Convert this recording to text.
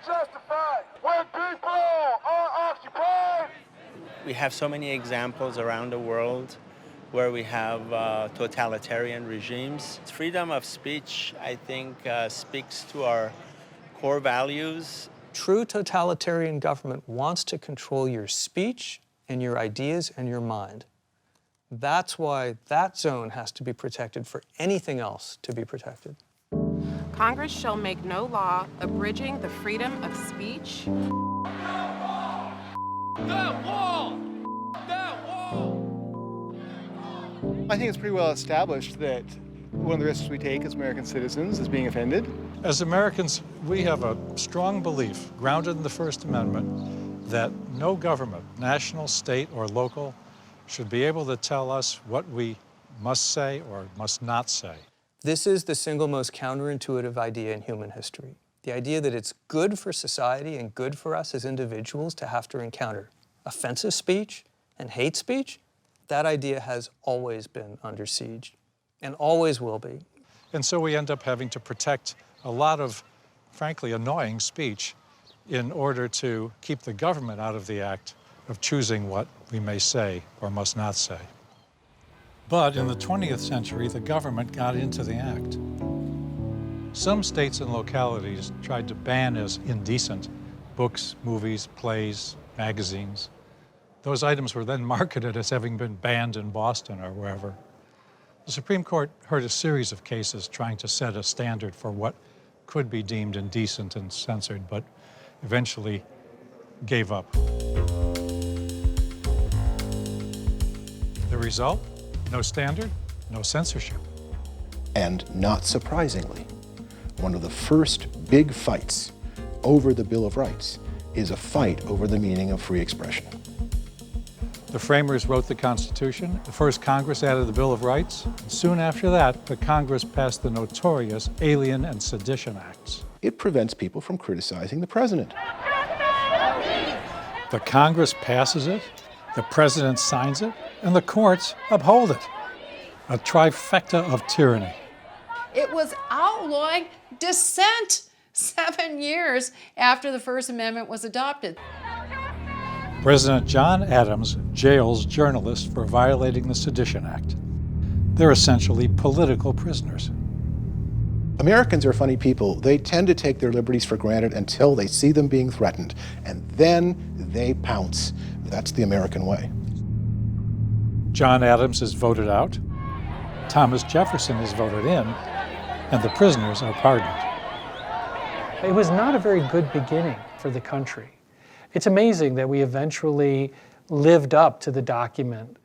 justified when people are occupied. We have so many examples around the world where we have totalitarian regimes. Freedom of speech, I think, speaks to our core values. True totalitarian government wants to control your speech and your ideas and your mind. That's why that zone has to be protected for anything else to be protected. Congress shall make no law abridging the freedom of speech. That wall! That wall! I think it's pretty well established that one of the risks we take as American citizens is being offended. As Americans, we have a strong belief, grounded in the First Amendment, that no government, national, state, or local, should be able to tell us what we must say or must not say. This is the single most counterintuitive idea in human history. The idea that it's good for society and good for us as individuals to have to encounter offensive speech and hate speech. That idea has always been under siege and always will be. And so we end up having to protect a lot of, frankly, annoying speech in order to keep the government out of the act of choosing what we may say or must not say. But in the 20th century, the government got into the act. Some states and localities tried to ban as indecent books, movies, plays, magazines. Those items were then marketed as having been banned in Boston or wherever. The Supreme Court heard a series of cases trying to set a standard for what could be deemed indecent and censored, but eventually gave up. The result? No standard, no censorship. And not surprisingly, one of the first big fights over the Bill of Rights is a fight over the meaning of free expression. The framers wrote the Constitution. The first Congress added the Bill of Rights. And soon after that, the Congress passed the notorious Alien and Sedition Acts. It prevents people from criticizing the president. The Congress passes it, the president signs it, and the courts uphold it. A trifecta of tyranny. It was outlawing dissent 7 years after the First Amendment was adopted. President John Adams jails journalists for violating the Sedition Act. They're essentially political prisoners. Americans are funny people. They tend to take their liberties for granted until they see them being threatened, and then they pounce. That's the American way. John Adams is voted out, Thomas Jefferson is voted in, and the prisoners are pardoned. It was not a very good beginning for the country. It's amazing that we eventually lived up to the document